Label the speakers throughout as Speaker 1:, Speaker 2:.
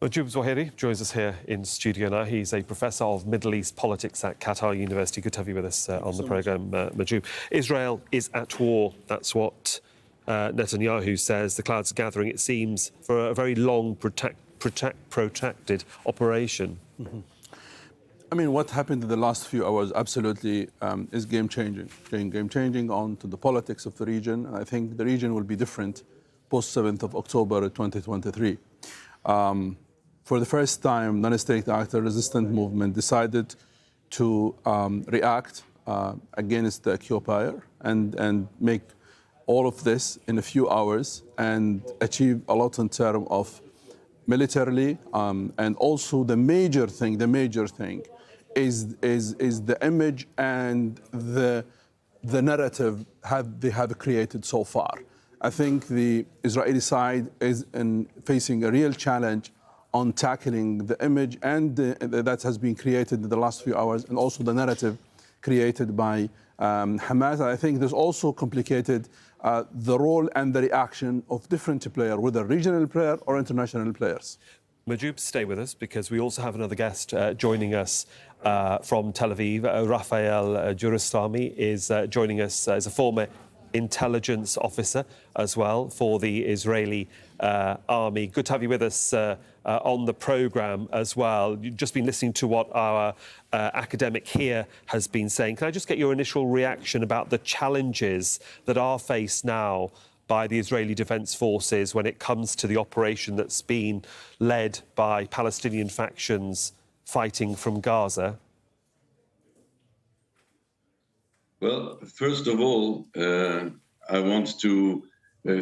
Speaker 1: Mahjoub Zweiri joins us here in studio now. He's a professor of Middle East politics at Qatar University. Good to have you with us on the programme, Mahjoub. Israel is at war. That's what Netanyahu says. The clouds are gathering, it seems, for a very long, protracted operation.
Speaker 2: Mm-hmm. I mean, what happened in the last few hours absolutely is game-changing. Game-changing on to the politics of the region. And I think the region will be different post-7th of October 2023. For the first time, non-state actor resistant movement decided to react against the occupier and make all of this in a few hours and achieve a lot in terms of militarily, and also the major thing is the image and the narrative they have created so far. I think the Israeli side is facing a real challenge on tackling the image and that has been created in the last few hours, and also the narrative created by Hamas. I think there's also complicated the role and the reaction of different players, whether regional player or international players.
Speaker 1: Mahjoub, stay with us because we also have another guest joining us from Tel Aviv. Raphael Jeruslamy is joining us as a former intelligence officer as well for the Israeli army. Good to have you with us on the programme as well. You've just been listening to what our academic here has been saying. Can I just get your initial reaction about the challenges that are faced now by the Israeli Defence Forces when it comes to the operation that's been led by Palestinian factions fighting from Gaza?
Speaker 3: Well, first of all, I want to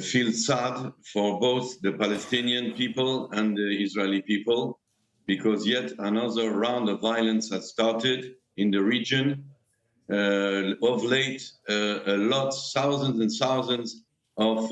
Speaker 3: feel sad for both the Palestinian people and the Israeli people, because yet another round of violence has started in the region. Of late, thousands and thousands of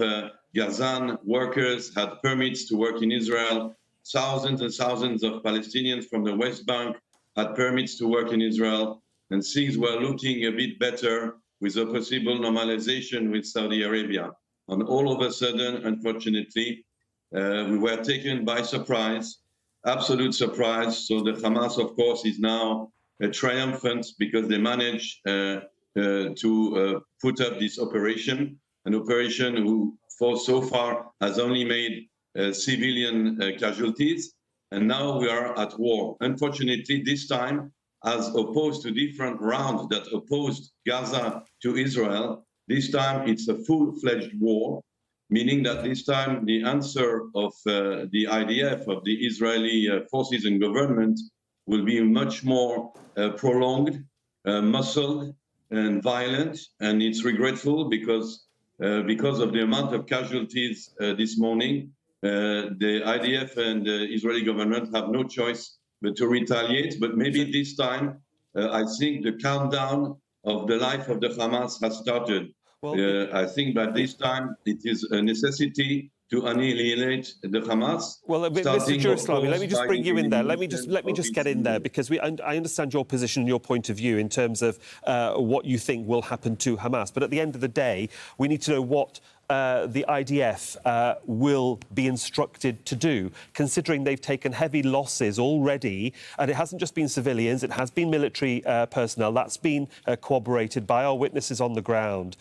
Speaker 3: Gazan workers had permits to work in Israel. Thousands and thousands of Palestinians from the West Bank had permits to work in Israel. And things were looking a bit better with a possible normalization with Saudi Arabia. And all of a sudden, unfortunately, we were taken by surprise, absolute surprise. So the Hamas, of course, is now triumphant because they managed to put up this operation, an operation who, for so far, has only made civilian casualties. And now we are at war. Unfortunately, this time, as opposed to different rounds that opposed Gaza to Israel, this time it's a full-fledged war, meaning that this time the answer of the IDF, of the Israeli forces and government, will be much more prolonged, muscled, and violent. And it's regretful because of the amount of casualties this morning, the IDF and the Israeli government have no choice but to retaliate. But maybe this time, I think the countdown of the life of the Hamas has started. Well, I think that this time it is a necessity to annihilate the Hamas.
Speaker 1: Well, Mr. Jeruslamy, let me just bring you in there. Let me just get in there, because I understand your position and your point of view in terms of what you think will happen to Hamas. But at the end of the day, we need to know what the IDF will be instructed to do, considering they've taken heavy losses already. And it hasn't just been civilians, it has been military personnel. That's been corroborated by our witnesses on the ground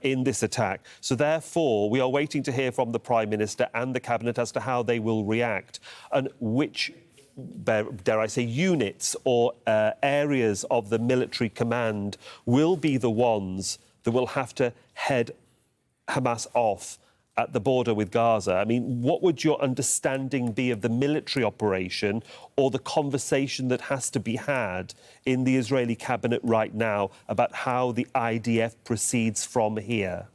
Speaker 1: in this attack. So therefore, we are waiting to hear from the Prime Minister and the Cabinet as to how they will react and which, dare I say, units or areas of the military command will be the ones that will have to head Hamas off at the border with Gaza. I mean, what would your understanding be of the military operation or the conversation that has to be had in the Israeli cabinet right now about how the IDF proceeds from here?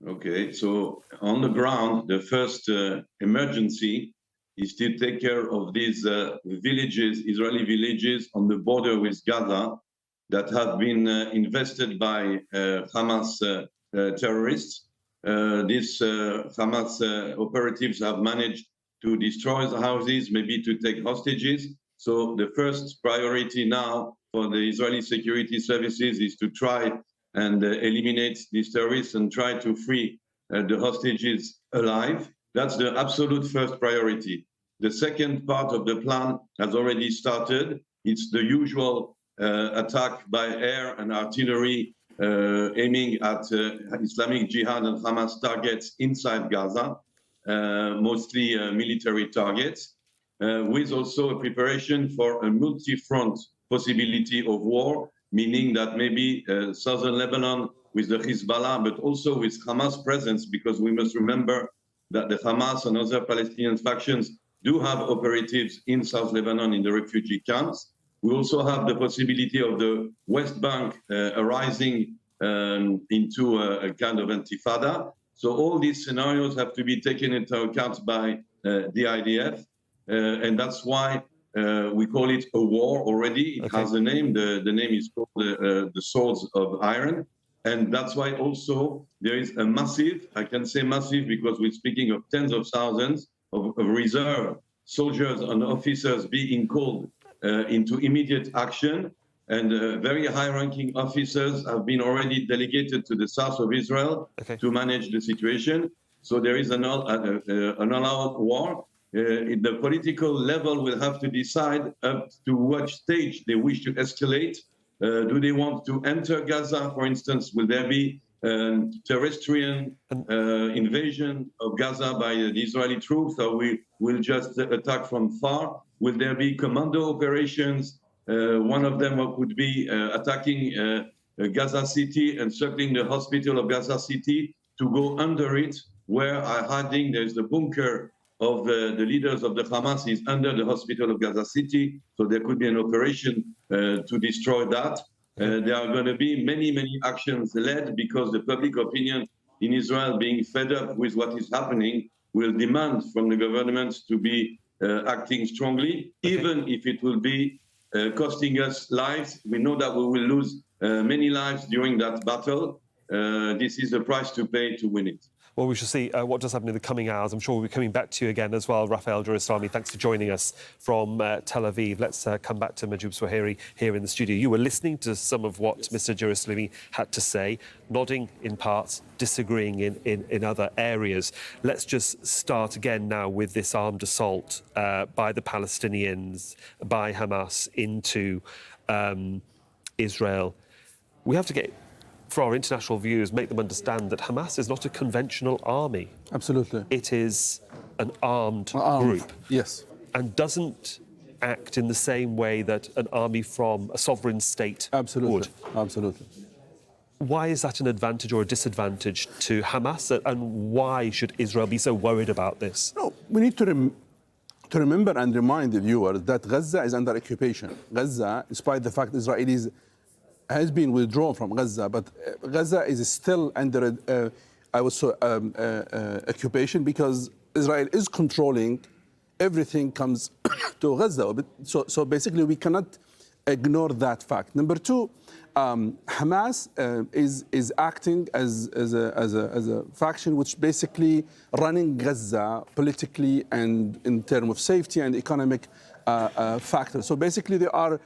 Speaker 3: Okay, so on the ground, the first emergency is to take care of these villages, Israeli villages on the border with Gaza, that have been invested by Hamas terrorists. These Hamas operatives have managed to destroy the houses, maybe to take hostages. So the first priority now for the Israeli security services is to try and eliminate these terrorists and try to free the hostages alive. That's the absolute first priority. The second part of the plan has already started. It's the usual attack by air and artillery aiming at Islamic Jihad and Hamas targets inside Gaza, mostly military targets, with also a preparation for a multi-front possibility of war, meaning that maybe southern Lebanon with the Hezbollah, but also with Hamas presence, because we must remember that the Hamas and other Palestinian factions do have operatives in South Lebanon in the refugee camps. We also have the possibility of the West Bank arising into a kind of intifada. So all these scenarios have to be taken into account by the IDF. And that's why we call it a war already. It has a name. The name is called the Swords of Iron. And that's why also there is a massive, I can say massive because we're speaking of tens of thousands of reserve soldiers and officers being called into immediate action. And very high-ranking officers have been already delegated to the south of Israel to manage the situation. So there is an all-out war. The political level will have to decide up to what stage they wish to escalate. Do they want to enter Gaza, for instance? Will there be terrestrial invasion of Gaza by the Israeli troops, or we will just attack from far? Will there be commando operations? One of them could be attacking Gaza City and circling the hospital of Gaza City to go under it, where hiding there's the bunker of the leaders of the Hamas is under the hospital of Gaza City. So there could be an operation to destroy that. There are going to be many, many actions led because the public opinion in Israel, being fed up with what is happening, will demand from the government to be acting strongly, even if it will be costing us lives. We know that we will lose many lives during that battle. This is the price to pay to win it.
Speaker 1: Well, we shall see what does happen in the coming hours. I'm sure we'll be coming back to you again as well. Raphael Jeruslamy, thanks for joining us from Tel Aviv. Let's come back to Mahjoub Zweiri here in the studio. You were listening to some of what Mr. Jeruslamy had to say, nodding in parts, disagreeing in other areas. Let's just start again now with this armed assault by the Palestinians, by Hamas into Israel. We have to get, for our international viewers, make them understand that Hamas is not a conventional army.
Speaker 2: Absolutely.
Speaker 1: It is an armed group.
Speaker 2: Yes.
Speaker 1: And doesn't act in the same way that an army from a sovereign state would.
Speaker 2: Absolutely.
Speaker 1: Why is that an advantage or a disadvantage to Hamas? And why should Israel be so worried about this?
Speaker 2: No, we need to remember and remind the viewers that Gaza is under occupation. Gaza, despite the fact Israelis has been withdrawn from Gaza, but Gaza is still under, occupation because Israel is controlling everything comes to Gaza. So basically, we cannot ignore that fact. Number two, Hamas is acting as a faction which basically running Gaza politically and in terms of safety and economic factors. So basically, they are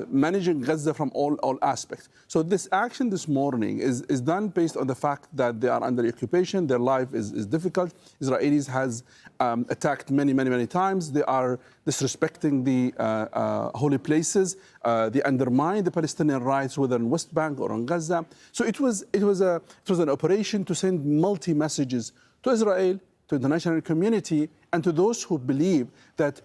Speaker 2: managing Gaza from all aspects. So this action this morning is done based on the fact that they are under occupation, their life is difficult. Israelis has attacked many times. They are disrespecting the holy places. They undermine the Palestinian rights, whether in West Bank or on Gaza. So it was an operation to send multi-messages to Israel, to the international community, and to those who believe that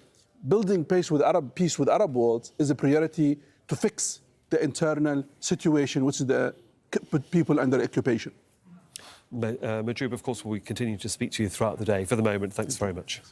Speaker 2: building peace with Arab world is a priority to fix the internal situation, which is put people under occupation.
Speaker 1: Mahjoub, of course, we'll continue to speak to you throughout the day. For the moment, thanks very much.